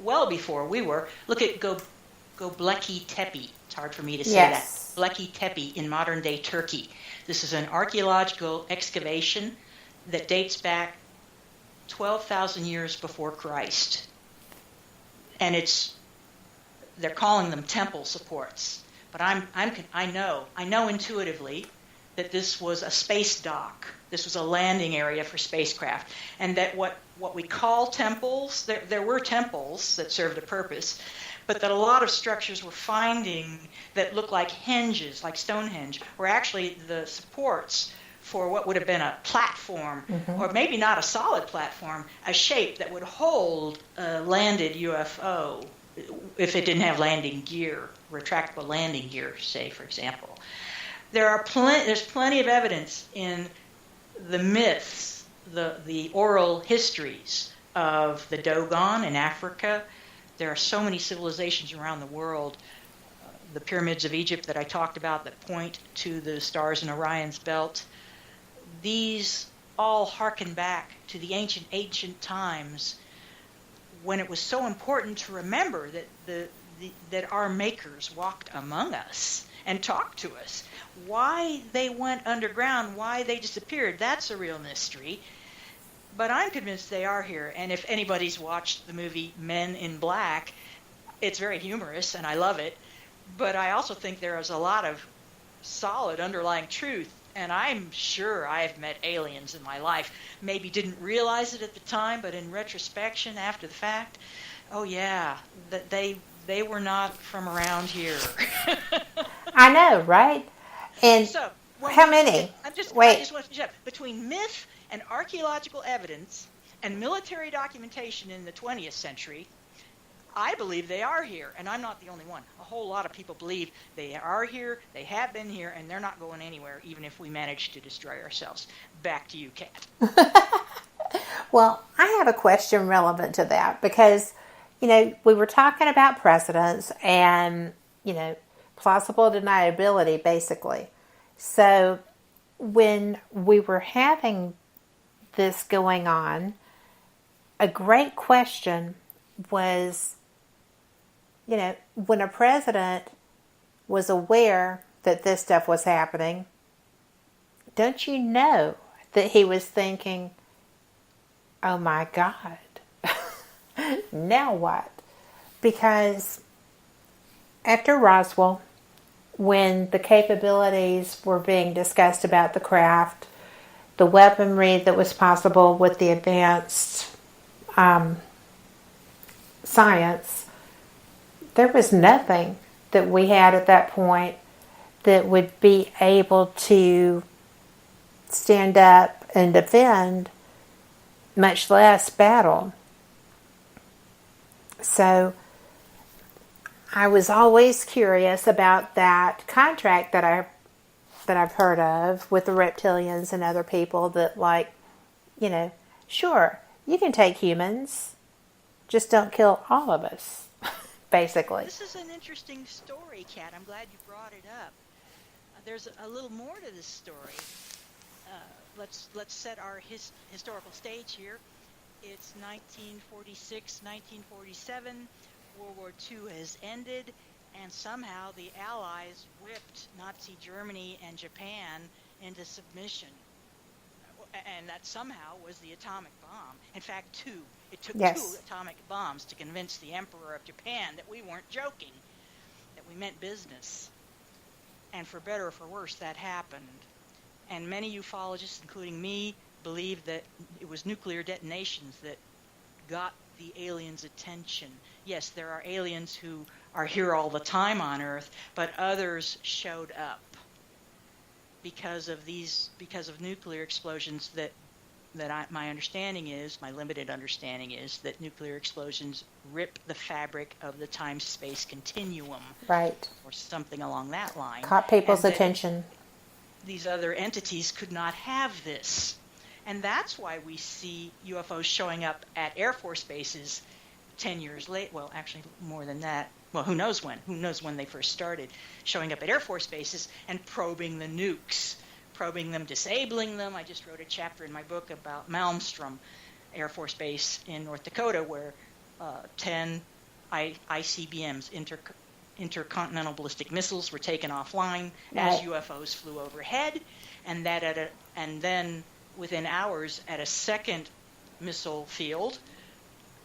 well before we were. Look at Göbekli Tepe. It's hard for me to say Yes. that. Göbekli Tepe in modern-day Turkey. This is an archaeological excavation that dates back 12,000 years before Christ. And they're calling them temple supports. But I know intuitively that this was a space dock. This was a landing area for spacecraft. And that what we call temples, there were temples that served a purpose, but that a lot of structures we're finding that look like hinges, like Stonehenge, were actually the supports for what would have been a platform, or maybe not a solid platform, a shape that would hold a landed UFO if it didn't have landing gear, retractable landing gear, say, for example. There's plenty of evidence in the myths, the oral histories of the Dogon in Africa. There are so many civilizations around the world. The pyramids of Egypt that I talked about that point to the stars in Orion's belt. These all harken back to the ancient times when it was so important to remember that our makers walked among us and talked to us. Why they went underground, why they disappeared, that's a real mystery. But I'm convinced they are here. And if anybody's watched the movie Men in Black, it's very humorous, and I love it. But I also think there is a lot of solid underlying truth. And I'm sure I've met aliens in my life. Maybe didn't realize it at the time, but in retrospection, after the fact, oh yeah, that they were not from around here. I know, right? And so, how many? I just want to finish up. Between myth and archaeological evidence and military documentation in the 20th century, I believe they are here, and I'm not the only one. A whole lot of people believe they are here, they have been here, and they're not going anywhere, even if we manage to destroy ourselves. Back to you, Kat. Well, I have a question relevant to that, because, we were talking about precedents and, plausible deniability, basically. So when we were having this going on, a great question was, when a president was aware that this stuff was happening, don't you know that he was thinking, oh my God, now what? Because after Roswell, when the capabilities were being discussed about the craft, the weaponry that was possible with the advanced science, there was nothing that we had at that point that would be able to stand up and defend, much less battle. So I was always curious about that contract that I've heard of with the reptilians and other people that, sure, you can take humans, just don't kill all of us, basically. This is an interesting story, Kat. I'm glad you brought it up. There's a little more to this story. Let's set our historical stage here. It's 1946, 1947. World War II has ended, and somehow the Allies whipped Nazi Germany and Japan into submission. And that somehow was the atomic bomb. In fact, two. It took two atomic bombs to convince the Emperor of Japan that we weren't joking, that we meant business. And for better or for worse, that happened. And many ufologists, including me, believe that it was nuclear detonations that got the aliens' attention. Yes, there are aliens who are here all the time on Earth, but others showed up because of nuclear explosions my limited understanding is that nuclear explosions rip the fabric of the time-space continuum. Right. Or something along that line. Caught people's attention. These other entities could not have this. And that's why we see UFOs showing up at Air Force bases 10 years late. Well, actually more than that. Well, who knows when? Who knows when they first started showing up at Air Force bases and probing the nukes, probing them, disabling them. I just wrote a chapter in my book about Malmstrom Air Force Base in North Dakota where 10 ICBMs, intercontinental ballistic missiles, were taken offline as UFOs flew overhead, and then within hours at a second missile field,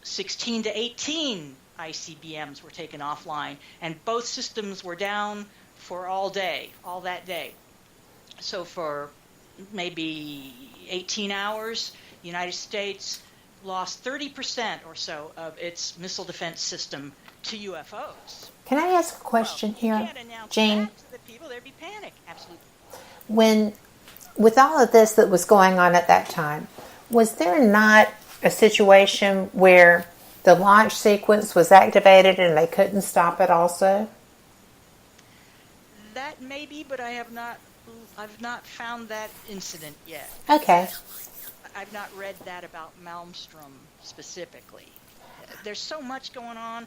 16 to 18 ICBMs were taken offline, and both systems were down for all that day. So for maybe 18 hours, the United States lost 30% or so of its missile defense system to UFOs. Can I ask a question here, You can't announce Jane? that to the people, there'd be panic. Absolutely. With all of this that was going on at that time, was there not a situation where the launch sequence was activated and they couldn't stop it also? That may be, but I've not found that incident yet. Okay. I've not read that about Malmstrom specifically. There's so much going on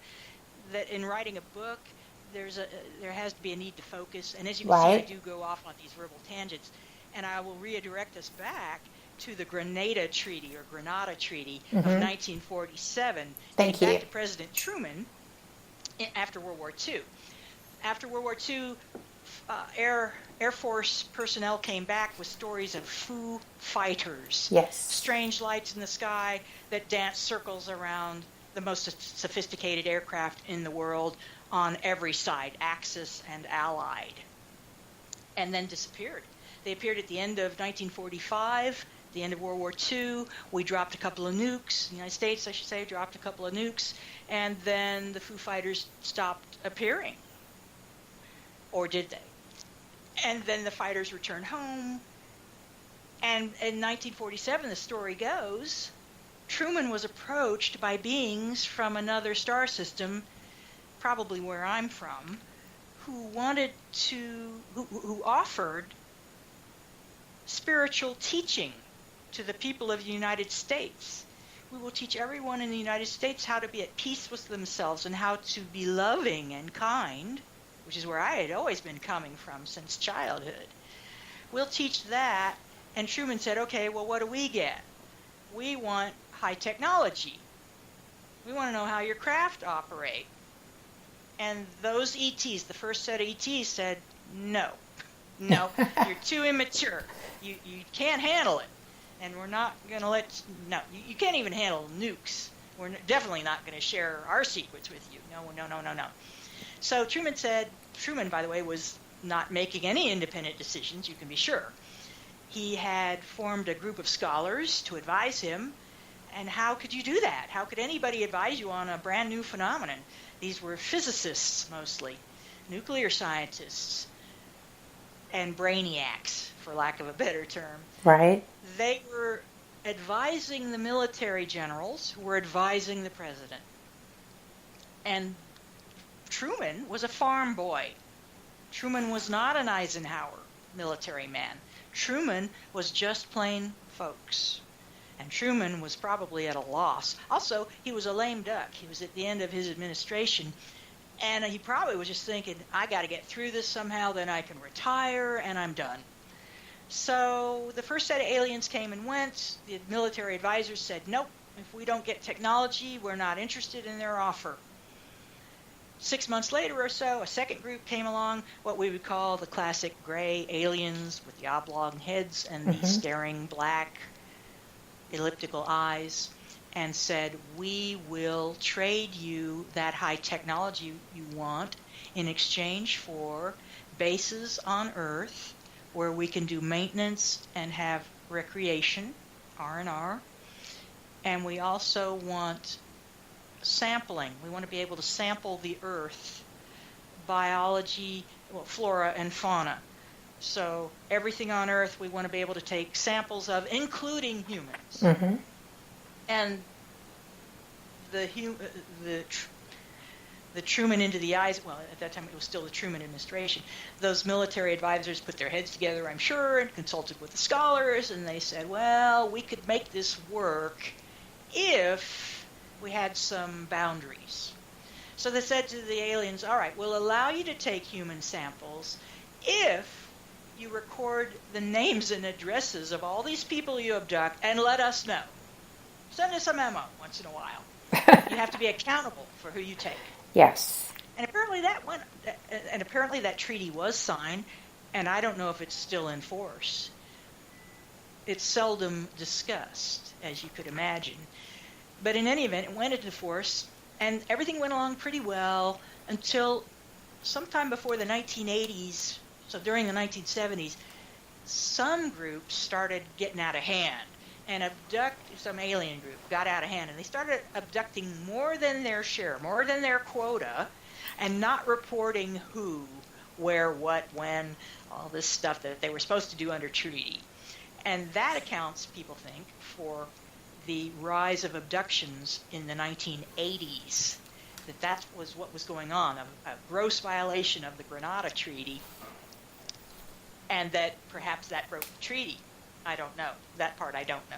that in writing a book, there has to be a need to focus. And as you can see, I do go off on these verbal tangents. And I will redirect us back to the Grenada Treaty of 1947. Thank you. Back to President Truman after World War II. After World War II, Air Force personnel came back with stories of Foo fighters. Yes. Strange lights in the sky that dance circles around the most sophisticated aircraft in the world on every side, Axis and Allied, and then disappeared. They appeared at the end of 1945, the end of World War II. We dropped a couple of nukes. The United States, I should say, dropped a couple of nukes, and then the Foo fighters stopped appearing. Or did they? And then the fighters returned home. And in 1947, the story goes, Truman was approached by beings from another star system, probably where I'm from, who offered spiritual teaching to the people of the United States. We will teach everyone in the United States how to be at peace with themselves and how to be loving and kind, which is where I had always been coming from since childhood. We'll teach that. And Truman said, okay, well, what do we get? We want high technology. We want to know how your craft operate. And those ETs, the first set of ETs, said, no, you're too immature. You can't handle it. And we're not going to you can't even handle nukes. We're definitely not going to share our secrets with you. No. So Truman, by the way, was not making any independent decisions, you can be sure. He had formed a group of scholars to advise him. And how could you do that? How could anybody advise you on a brand new phenomenon? These were physicists mostly, nuclear scientists, and brainiacs, for lack of a better term. Right. They were advising the military generals who were advising the president. And Truman was a farm boy. Truman was not an Eisenhower military man. Truman was just plain folks. And Truman was probably at a loss. Also, he was a lame duck. He was at the end of his administration. And he probably was just thinking, I got to get through this somehow, then I can retire, and I'm done. So the first set of aliens came and went. The military advisors said, nope, if we don't get technology, we're not interested in their offer. 6 months later or so, a second group came along, what we would call the classic gray aliens with the oblong heads and the staring black elliptical eyes, and said, we will trade you that high technology you want in exchange for bases on Earth where we can do maintenance and have recreation, R&R, and we also want sampling. We want to be able to sample the Earth, biology, flora and fauna. So everything on Earth we want to be able to take samples of, including humans. Mm-hmm. And the Truman into the eyes, well, at that time it was still the Truman administration, those military advisors put their heads together, I'm sure, and consulted with the scholars, and they said, well, we could make this work if we had some boundaries. So they said to the aliens, all right, we'll allow you to take human samples if you record the names and addresses of all these people you abduct and let us know. Send us a memo once in a while. You have to be accountable for who you take. Yes. And apparently that treaty was signed, and I don't know if it's still in force. It's seldom discussed, as you could imagine. But in any event, it went into force, and everything went along pretty well until sometime before the 1980s, so during the 1970s, some groups started getting out of hand. And some alien group got out of hand, and they started abducting more than their share, more than their quota, and not reporting who, where, what, when, all this stuff that they were supposed to do under treaty. And that accounts, people think, for the rise of abductions in the 1980s. That was what was going on, a gross violation of the Grenada Treaty, and that perhaps that broke the treaty. I don't know. That part I don't know.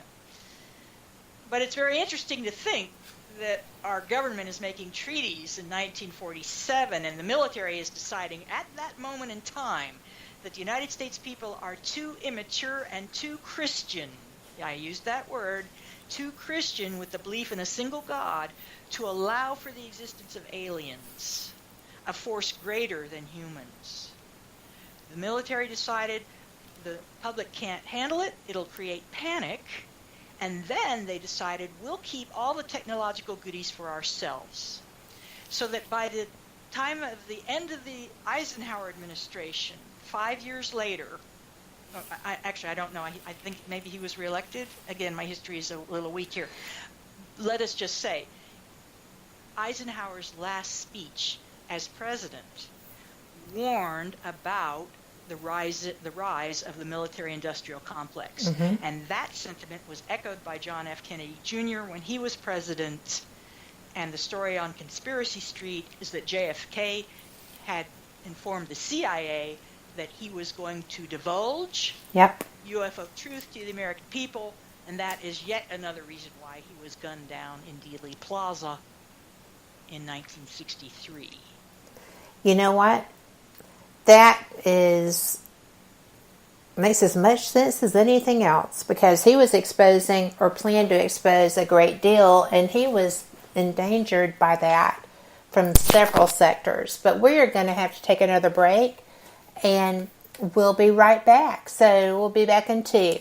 But it's very interesting to think that our government is making treaties in 1947, and the military is deciding at that moment in time that the United States people are too immature and too Christian. I used that word, too Christian, with the belief in a single God, to allow for the existence of aliens, a force greater than humans. The military decided the public can't handle it, it'll create panic, and then they decided we'll keep all the technological goodies for ourselves. So that by the time of the end of the Eisenhower administration, 5 years later, I don't know, I think maybe he was reelected. Again, my history is a little weak here. Let us just say, Eisenhower's last speech as president warned about the rise of the military-industrial complex. Mm-hmm. And that sentiment was echoed by John F. Kennedy Jr. when he was president. And the story on Conspiracy Street is that JFK had informed the CIA that he was going to divulge UFO truth to the American people, and that is yet another reason why he was gunned down in Dealey Plaza in 1963. You know what? That makes as much sense as anything else, because he was exposing, or planned to expose, a great deal, and he was endangered by that from several sectors. But we're going to have to take another break, and we'll be right back. So we'll be back in 2.